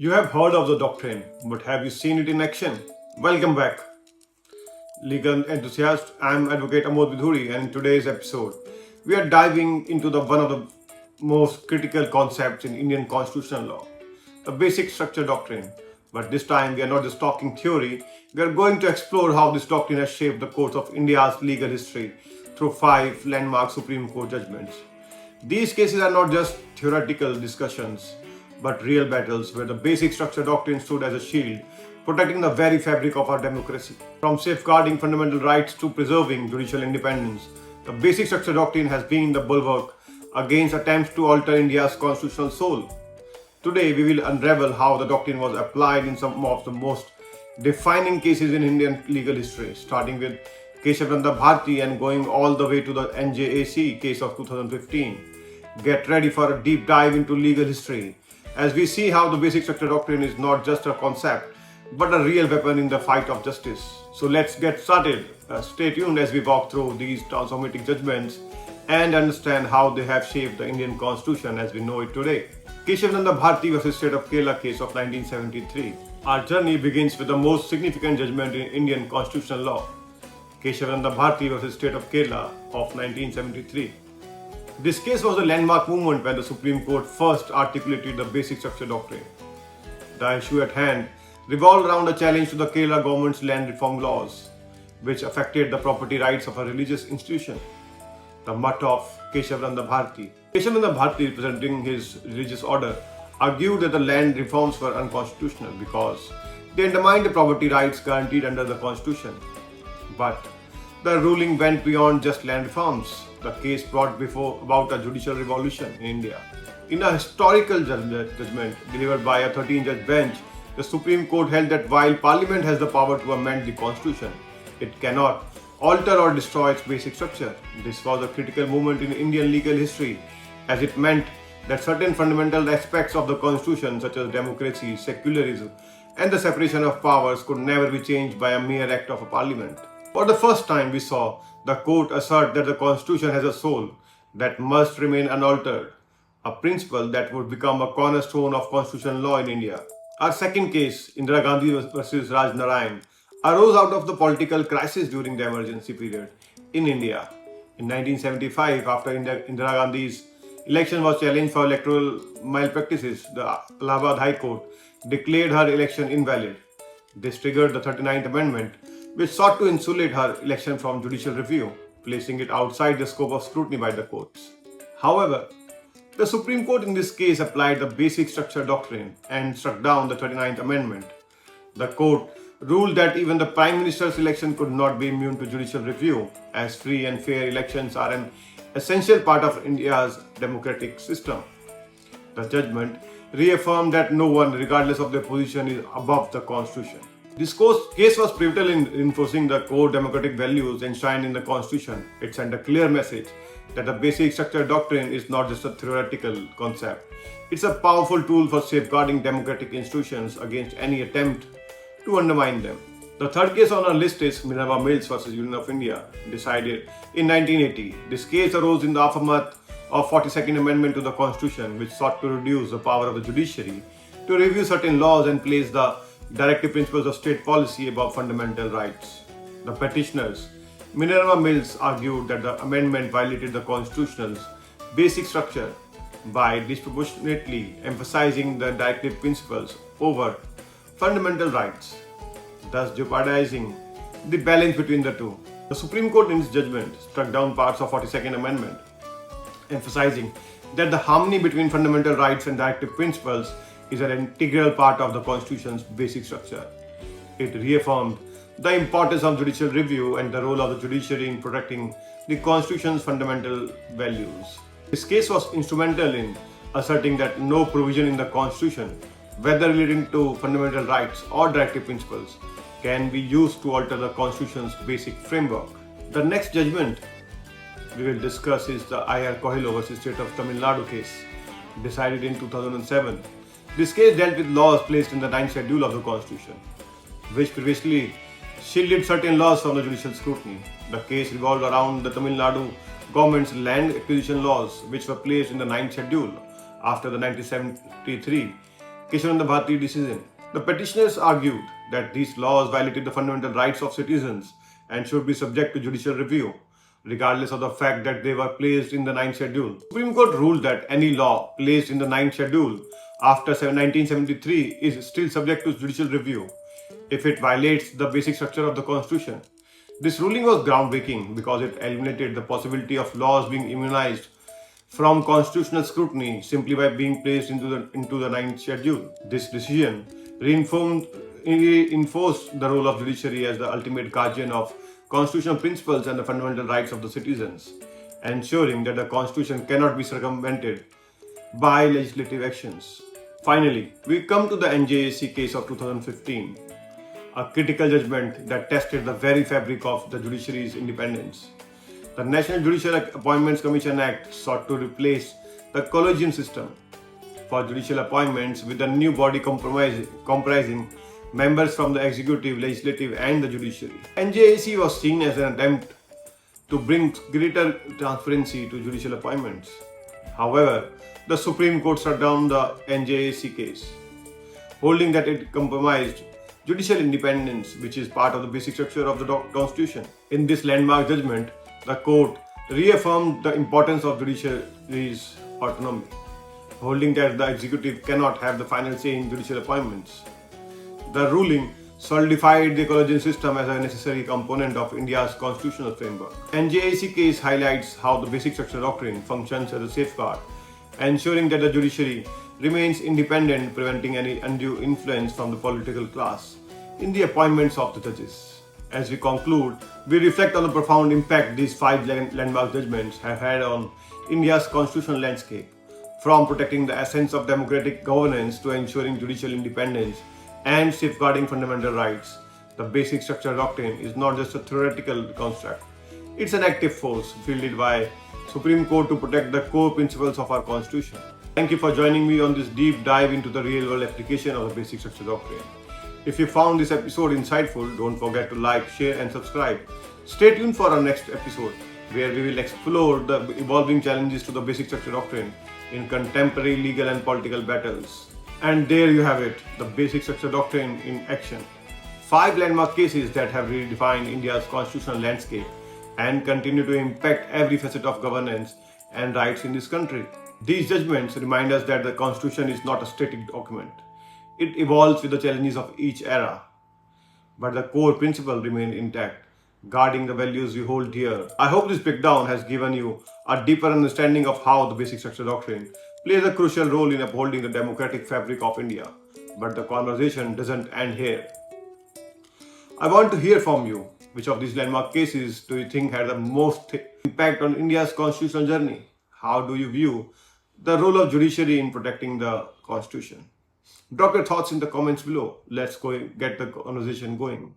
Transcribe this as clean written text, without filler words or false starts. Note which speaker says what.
Speaker 1: You have heard of the doctrine, but have you seen it in action? Welcome back, legal enthusiast. I am Advocate Amod Bidhuri, and in today's episode, we are diving into one of the most critical concepts in Indian constitutional law, the Basic Structure Doctrine. But this time, we are not just talking theory, we are going to explore how this doctrine has shaped the course of India's legal history through 5 landmark Supreme Court judgments. These cases are not just theoretical discussions, but real battles where the basic structure doctrine stood as a shield, protecting the very fabric of our democracy. From safeguarding fundamental rights to preserving judicial independence, the basic structure doctrine has been the bulwark against attempts to alter India's constitutional soul. Today, we will unravel how the doctrine was applied in some of the most defining cases in Indian legal history, starting with Kesavananda Bharati and going all the way to the NJAC case of 2015. Get ready for a deep dive into legal history as we see how the basic structure doctrine is not just a concept but a real weapon in the fight of justice. So let's get started. Stay tuned as we walk through these transformative judgments and understand how they have shaped the Indian constitution as we know it today. Kesavananda Bharati vs. State of Kerala case of 1973. Our journey begins with the most significant judgment in Indian constitutional law, Kesavananda Bharati vs. State of Kerala of 1973. This case was a landmark moment when the Supreme Court first articulated the basic structure doctrine. The issue at hand revolved around a challenge to the Kerala government's land reform laws, which affected the property rights of a religious institution, the mutt of Kesavananda Bharati. Kesavananda Bharati, representing his religious order, argued that the land reforms were unconstitutional because they undermined the property rights guaranteed under the constitution. But the ruling went beyond just land reforms. The case brought about a judicial revolution in India. In a historical judgment delivered by a 13-judge bench, the Supreme Court held that while Parliament has the power to amend the Constitution, it cannot alter or destroy its basic structure. This was a critical moment in Indian legal history, as it meant that certain fundamental aspects of the Constitution, such as democracy, secularism, and the separation of powers, could never be changed by a mere act of a Parliament. For the first time, we saw the court assert that the Constitution has a soul that must remain unaltered, a principle that would become a cornerstone of constitutional law in India. Our second case, Indira Gandhi versus Raj Narain, arose out of the political crisis during the emergency period in India. In 1975, after Indira Gandhi's election was challenged for electoral malpractices, the Allahabad High Court declared her election invalid. This triggered the 39th Amendment, which sought to insulate her election from judicial review, placing it outside the scope of scrutiny by the courts. However, the Supreme Court in this case applied the basic structure doctrine and struck down the 39th Amendment. The court ruled that even the Prime Minister's election could not be immune to judicial review, as free and fair elections are an essential part of India's democratic system. The judgment reaffirmed that no one, regardless of their position, is above the Constitution. This case was pivotal in reinforcing the core democratic values enshrined in the Constitution. It sent a clear message that the basic structure doctrine is not just a theoretical concept. It's a powerful tool for safeguarding democratic institutions against any attempt to undermine them. The third case on our list is Minerva Mills versus Union of India, decided in 1980. This case arose in the aftermath of 42nd Amendment to the Constitution, which sought to reduce the power of the judiciary to review certain laws and place the Directive principles of state policy above fundamental rights. The petitioners, Minerva Mills, argued that the amendment violated the Constitution's basic structure by disproportionately emphasizing the Directive principles over fundamental rights, thus jeopardizing the balance between the two. The Supreme Court in its judgment struck down parts of 42nd Amendment, emphasizing that the harmony between fundamental rights and Directive principles is an integral part of the Constitution's basic structure. It reaffirmed the importance of judicial review and the role of the judiciary in protecting the Constitution's fundamental values. This case was instrumental in asserting that no provision in the Constitution, whether relating to fundamental rights or directive principles, can be used to alter the Constitution's basic framework. The next judgment we will discuss is the I.R. Coelho vs. State of Tamil Nadu case, decided in 2007. This case dealt with laws placed in the 9th schedule of the Constitution, which previously shielded certain laws from the judicial scrutiny. The case revolved around the Tamil Nadu government's land acquisition laws, which were placed in the 9th schedule after the 1973 Kesavananda Bharati decision. The petitioners argued that these laws violated the fundamental rights of citizens and should be subject to judicial review, regardless of the fact that they were placed in the Ninth Schedule. The Supreme Court ruled that any law placed in the Ninth Schedule after 1973 is still subject to judicial review if it violates the basic structure of the Constitution. This ruling was groundbreaking because it eliminated the possibility of laws being immunized from constitutional scrutiny simply by being placed into the Ninth Schedule. This decision reinforced the role of judiciary as the ultimate guardian of constitutional principles and the fundamental rights of the citizens, ensuring that the Constitution cannot be circumvented by legislative actions. Finally, we come to the NJAC case of 2015, a critical judgment that tested the very fabric of the judiciary's independence. The National Judicial Appointments Commission Act sought to replace the collegium system for judicial appointments with a new body comprising members from the executive, legislative, and the judiciary. NJAC was seen as an attempt to bring greater transparency to judicial appointments. However, the Supreme Court shut down the NJAC case, holding that it compromised judicial independence, which is part of the basic structure of the Constitution. In this landmark judgment, the court reaffirmed the importance of judiciary's autonomy, holding that the executive cannot have the final say in judicial appointments. The ruling solidified the collegium system as a necessary component of India's constitutional framework. NJAC case highlights how the basic structure doctrine functions as a safeguard, ensuring that the judiciary remains independent, preventing any undue influence from the political class in the appointments of the judges. As we conclude, we reflect on the profound impact these five landmark judgments have had on India's constitutional landscape, from protecting the essence of democratic governance to ensuring judicial independence and safeguarding fundamental rights. The basic structure doctrine is not just a theoretical construct, it's an active force wielded by Supreme Court to protect the core principles of our Constitution. Thank you for joining me on this deep dive into the real-world application of the basic structure doctrine. If you found this episode insightful, don't forget to like, share, and subscribe. Stay tuned for our next episode, where we will explore the evolving challenges to the basic structure doctrine in contemporary legal and political battles. And there you have it, the basic structure doctrine in action. 5 landmark cases that have redefined India's constitutional landscape and continue to impact every facet of governance and rights in this country. These judgments remind us that the Constitution is not a static document. It evolves with the challenges of each era, but the core principles remain intact, guarding the values we hold dear. I hope this breakdown has given you a deeper understanding of how the basic structure doctrine plays a crucial role in upholding the democratic fabric of India. But the conversation doesn't end here. I want to hear from you. Which of these landmark cases do you think had the most impact on India's constitutional journey? How do you view the role of judiciary in protecting the Constitution? Drop your thoughts in the comments below. Let's go get the conversation going.